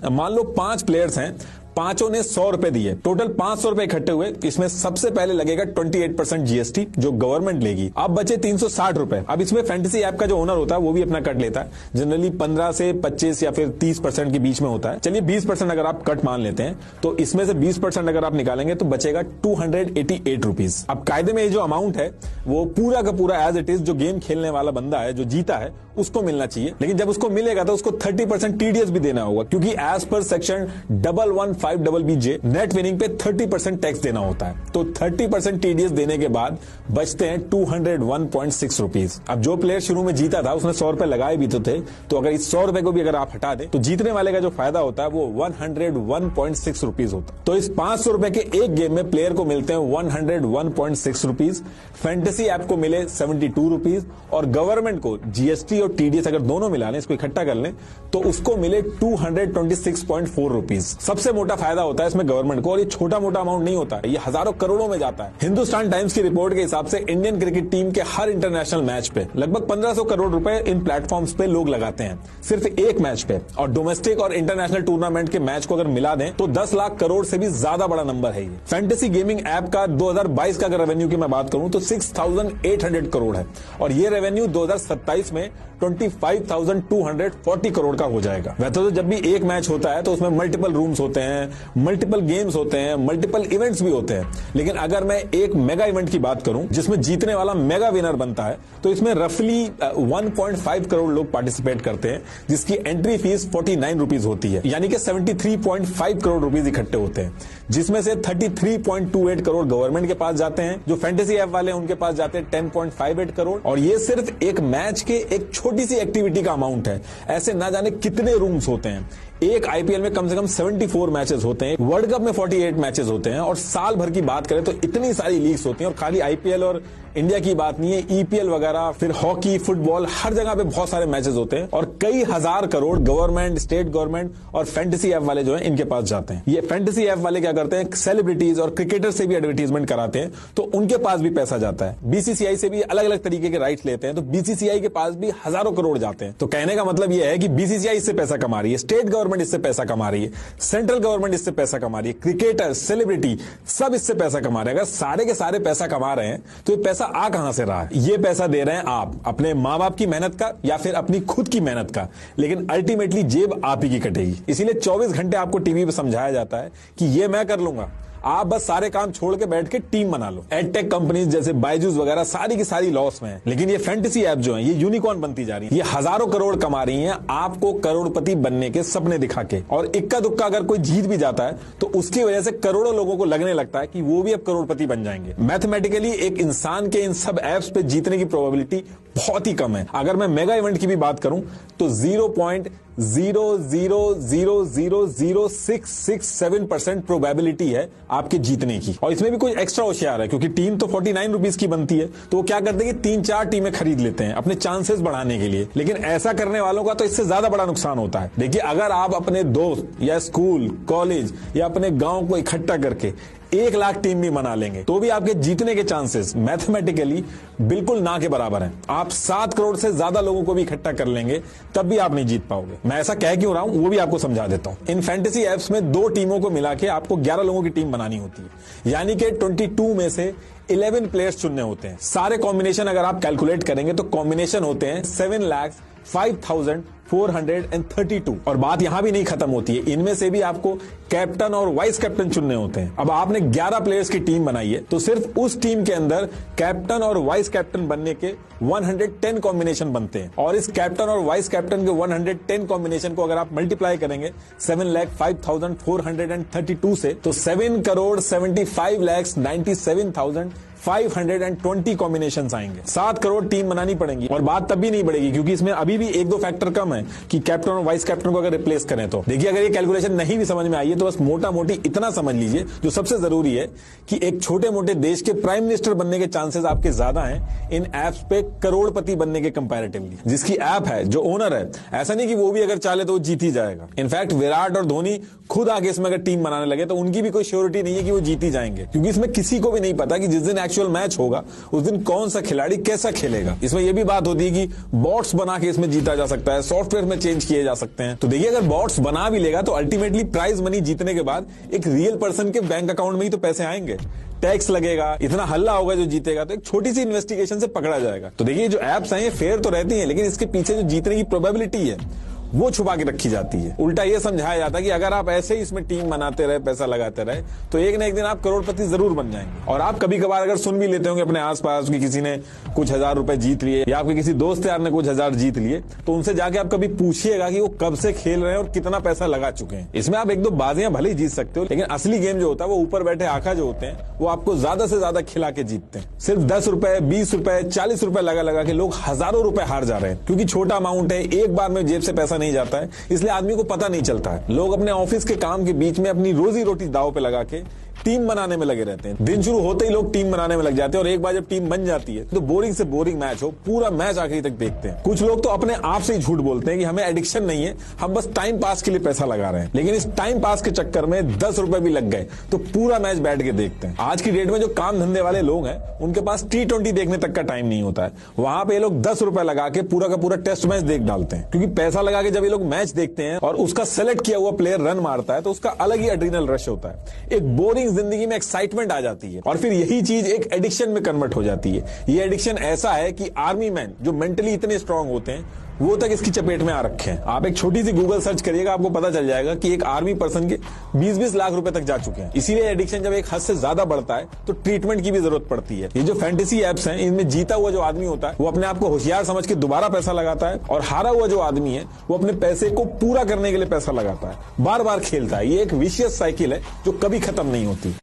मान लो 5 प्लेयर्स हैं, पांचों ने 100 रुपए दिए, टोटल 500 रुपए इकट्ठे हुए। इसमें सबसे पहले लगेगा 28% जीएसटी जो गवर्नमेंट लेगी। अब बचे 360 रुपए। अब इसमें फैंटेसी ऐप का जो ओनर होता है वो भी अपना कट लेता है, जनरली 15 से 25 या फिर 30% के बीच में होता है। चलिए 20% अगर आप कट मान लेते हैं तो इसमें से 20% अगर आप निकालेंगे तो बचेगा 288 रुपीज। अब कायदे में ये जो अमाउंट है वो पूरा का पूरा एज इट इज जो गेम खेलने वाला बंदा है जो जीता है उसको मिलना चाहिए, लेकिन जब उसको मिलेगा तो उसको 30% टीडीएस भी देना होगा, क्योंकि as per section 115BJ net winning पे 30% टैक्स देना होता है। तो 30% टीडीएस देने के बाद बचते हैं 201.6 रुपीज। अब जो प्लेयर शुरू में जीता था उसने 100 रुपए लगाए भी तो थे, तो अगर इस 100 रुपए को भी अगर आप हटा दें तो जीतने वाले का जो फायदा होता है वो 101.6 रुपीज होता है। तो इस 500 रुपए के एक गेम में प्लेयर को मिलते हैं 101.6 रुपीज, फैंटेसी ऐप को मिले 72 रुपीज और गवर्नमेंट को जीएसटी और टीडीएस अगर दोनों मिला लें, इसको इकट्ठा कर लें तो उसको मिले 226.4 रुपीज। सबसे मोटा फायदा होता है इसमें गवर्नमेंट को, और ये छोटा मोटा अमाउंट नहीं होता है, ये हजारों करोड़ों में जाता है। हिंदुस्तान टाइम्स की रिपोर्ट के हिसाब से इंडियन क्रिकेट टीम के हर इंटरनेशनल मैच पे लगभग 1500 करोड़ रुपए इन प्लेटफॉर्म्स पे लोग लगाते हैं सिर्फ एक मैच पे, और डोमेस्टिक और इंटरनेशनल टूर्नामेंट के मैच को अगर मिला दें तो 10 लाख करोड़ से भी ज्यादा बड़ा नंबर है ये। फैंटेसी गेमिंग ऐप का 2022 का अगर रेवेन्यू की मैं बात करूं तो 6800 करोड़ है, और ये रेवेन्यू 2027 में 25,240 करोड़ का हो जाएगा। वैसे तो जब भी एक मैच होता है तो उसमें मल्टीपल रूम्स होते हैं, मल्टीपल गेम्स होते हैं, मल्टीपल इवेंट्स भी होते हैं, लेकिन अगर मैं एक मेगा इवेंट की बात करूं जिसमें जीतने वाला मेगा विनर बनता है तो इसमें रफली 1.5 करोड़ लोग पार्टिसिपेट करते हैं, जिसकी एंट्री फीस 49 रुपीज होती है, यानी कि 73.5 करोड़ रुपीज इकट्ठे होते हैं, जिसमें से 33.28 करोड़ गवर्नमेंट के पास जाते हैं। जो फैंटेसी ऐप वाले हैं उनके पास जाते हैं 10.58 करोड़, और ये सिर्फ एक मैच के एक छोटी सी एक्टिविटी का अमाउंट है। ऐसे ना जाने कितने रूम्स होते हैं। एक आईपीएल में कम से कम 74 मैचेस होते हैं, वर्ल्ड कप में 48 मैचेस होते हैं, और साल भर की बात करें तो इतनी सारी लीग्स होती हैं। और खाली आईपीएल और इंडिया की बात नहीं है, ईपीएल वगैरह, फिर हॉकी, फुटबॉल, हर जगह पे बहुत सारे मैचेस होते हैं, और कई हजार करोड़ गवर्नमेंट, स्टेट गवर्नमेंट और फैंटेसी ऐप वाले जो है इनके पास जाते हैं। ये फैंटेसी ऐप वाले क्या करते हैं, सेलिब्रिटीज और क्रिकेटर से भी एडवर्टीजमेंट कराते हैं, तो उनके पास भी पैसा जाता है। बीसीसीआई से भी अलग अलग तरीके के राइट्स लेते हैं, तो बीसीसीआई के पास भी हजारों करोड़ जाते हैं। तो कहने का मतलब यह है कि बीसीसीआई इससे पैसा कमा रही है, स्टेट गवर्नमेंट इससे पैसा कमा रही है, सेंट्रल गवर्नमेंट इससे पैसा कमा रही है, क्रिकेटर, सेलिब्रिटी सब इससे पैसा कमा रहे हैं। अगर सारे के सारे पैसा कमा रहे हैं तो ये पैसा आ कहां से रहा है? ये पैसा दे रहे हैं आप अपने मां बाप की मेहनत का या फिर अपनी खुद की मेहनत का, लेकिन अल्टीमेटली जेब आप ही की कटेगी। इसीलिए 24 घंटे आपको टीवी पे समझाया जाता है कि ये मैं कर लूंगा, आप बस सारे काम छोड़ के बैठ के टीम बना लो। एडटेक कंपनीज जैसे बायजूस वगैरह सारी की सारी लॉस में है, लेकिन ये फैंटेसी ऐप जो है ये यूनिकॉर्न बनती जा रही है, ये हजारों करोड़ कमा रही हैं आपको करोड़पति बनने के सपने दिखा के। और इक्का दुक्का अगर कोई जीत भी जाता है तो उसकी वजह से करोड़ों लोगों को लगने लगता है कि वो भी अब करोड़पति बन जाएंगे। मैथमेटिकली एक इंसान के इन सब ऐप्स पे जीतने की प्रोबेबिलिटी बहुत ही कम है। अगर मैं मेगा इवेंट की भी बात करूं तो 0.0000667% प्रोबेबिलिटी है आपके जीतने की, और इसमें भी कोई एक्स्ट्रा होशियार है क्योंकि टीम तो 49 रुपीज की बनती है, तो वो क्या करते हैं कि 3-4 टीमें खरीद लेते हैं अपने चांसेस बढ़ाने के लिए। लेकिन ऐसा करने वालों का तो इससे ज्यादा बड़ा नुकसान होता है। देखिए, अगर आप अपने दोस्त या स्कूल, कॉलेज या अपने गांव को इकट्ठा करके 1 लाख टीम भी बना लेंगे तो भी आपके जीतने के चांसेस मैथमेटिकली बिल्कुल ना के बराबर हैं। आप 7 करोड़ से ज्यादा लोगों को भी इकट्ठा कर लेंगे तब भी आप नहीं जीत पाओगे। मैं ऐसा कह क्यों रहा हूं वो भी आपको समझा देता हूं। इन फैंटेसी ऐप्स में 2 टीमों को मिला के आपको 11 लोगों की टीम बनानी होती है, यानी कि 22 में से 11 प्लेयर्स चुनने होते हैं। सारे कॉम्बिनेशन अगर आप कैलकुलेट करेंगे तो कॉम्बिनेशन होते हैं 7,05,432। और बात यहां भी नहीं खत्म होती है, इनमें से भी आपको कैप्टन और वाइस कैप्टन चुनने होते हैं। अब आपने 11 प्लेयर्स की टीम बनाई है तो सिर्फ उस टीम के अंदर कैप्टन और वाइस कैप्टन बनने के 110 कॉम्बिनेशन बनते हैं, और इस कैप्टन और वाइस कैप्टन के 110 कॉम्बिनेशन को अगर आप मल्टीप्लाई करेंगे 7,05,432 से तो 7,75,97,520 कॉम्बिनेशन आएंगे। 7 करोड़ टीम बनानी पड़ेगी, और बात तब भी नहीं बढ़ेगी क्योंकि इसमें अभी भी 1-2 फैक्टर कम है कि कैप्टन और वाइस कैप्टन को अगर रिप्लेस करें तो। देखिए, अगर ये कैलकुलेशन नहीं भी समझ में आई है तो बस मोटा मोटी इतना समझ लीजिए, जो सबसे जरूरी है कि एक छोटे मोटे देश के प्राइम मिनिस्टर बनने के चांसेस आपके ज्यादा हैं इन एप्स पे करोड़पति बनने के कंपैरेटिवली। जिसकी ऐप है, जो ओनर है, ऐसा नहीं कि वो भी अगर चाहे तो वो जीत ही जाएगा। इनफैक्ट विराट और धोनी खुद आगे इसमें अगर टीम बनाने लगे तो उनकी भी कोई श्योरिटी नहीं है कि वो जीत ही जाएंगे, क्योंकि इसमें किसी को भी नहीं पता कि जिस दिन एक्चुअल मैच होगा उस दिन कौन सा खिलाड़ी कैसा खेलेगा। इसमें यह भी बात होती है कि बॉट्स बना के इसमें जीता जा सकता है, सॉफ्टवेयर में चेंज किए जा सकते हैं। तो देखिए, अगर बॉट्स बना भी लेगा तो अल्टीमेटली प्राइज मनी जीतने के बाद एक रियल पर्सन के बैंक अकाउंट में ही तो पैसे आएंगे, टैक्स लगेगा, इतना हल्ला होगा जो जीतेगा, तो एक छोटी सी इन्वेस्टिगेशन से पकड़ा जाएगा। तो देखिए, जो एप्स हैं ये फेयर तो रहती हैं, लेकिन इसके पीछे जो जीतने की प्रोबेबिलिटी है वो छुपा के रखी जाती है। उल्टा ये समझाया जाता है कि अगर आप ऐसे ही इसमें टीम बनाते रहे, पैसा लगाते रहे, तो एक ना एक दिन आप करोड़पति जरूर बन जाएंगे। और आप कभी कभार अगर सुन भी लेते होंगे अपने आसपास कि किसी ने कुछ हजार रुपए जीत लिए या आपके किसी दोस्त यार ने कुछ हजार जीत लिए, तो उनसे जाके आप कभी पूछिएगा कि वो कब से खेल रहे हैं और कितना पैसा लगा चुके हैं। इसमें आप एक दो बाजियां भले ही जीत सकते हो, लेकिन असली गेम जो होता है वो ऊपर बैठे आका जो होते हैं वो आपको ज्यादा से ज्यादा खिला के जीतते हैं। सिर्फ 10 रुपए, 20 रुपए, 40 रुपए लगा लगा के लोग हजारों रुपए हार जा रहे हैं, क्योंकि छोटा अमाउंट है, एक बार में जेब से पैसा नहीं जाता है, इसलिए आदमी को पता नहीं चलता है। लोग अपने ऑफिस के काम के बीच में अपनी रोजी रोटी दांव पे लगा के टीम बनाने में लगे रहते हैं। दिन शुरू होते ही लोग टीम बनाने में लग जाते हैं और एक बार जब टीम बन जाती है तो बोरिंग से बोरिंग मैच हो, पूरा मैच आखिरी तक देखते हैं। कुछ लोग तो अपने आप से ही झूठ बोलते हैं कि हमें एडिक्शन नहीं है, हम बस टाइम पास के लिए पैसा लगा रहे हैं, लेकिन इस टाइम पास के चक्कर में 10 रुपए भी लग गए तो पूरा मैच बैठ के देखते हैं। आज की डेट में जो काम धंधे वाले लोग हैं उनके पास T20 देखने तक का टाइम नहीं होता है, वहां पे ये लोग 10 रुपए लगा के पूरा का पूरा टेस्ट मैच देख डालते हैं, क्योंकि पैसा लगा के जब ये लोग मैच देखते हैं और उसका सेलेक्ट किया हुआ प्लेयर रन मारता है तो उसका अलग ही एड्रिनल रश होता है। एक बोरिंग जिंदगी में एक्साइटमेंट आ जाती है और फिर यही चीज एक एडिक्शन में कन्वर्ट हो जाती है। ये एडिक्शन ऐसा है कि आर्मी मैन जो मेंटली इतने स्ट्रांग होते हैं वो तक इसकी चपेट में आ रखे हैं। आप एक छोटी सी गूगल सर्च करिएगा, आपको पता चल जाएगा कि एक आर्मी पर्सन के 20-20 लाख रुपए तक जा चुके हैं। इसीलिए एडिक्शन जब एक हद से ज्यादा बढ़ता है तो ट्रीटमेंट की भी जरूरत पड़ती है। ये जो फैंटेसी एप्स हैं इनमें जीता हुआ जो आदमी होता है वो अपने आप को होशियार समझ के दोबारा पैसा लगाता है, और हारा हुआ जो आदमी है वो अपने पैसे को पूरा करने के लिए पैसा लगाता है, बार बार खेलता है। ये एक विशियस साइकिल है जो कभी खत्म नहीं होती।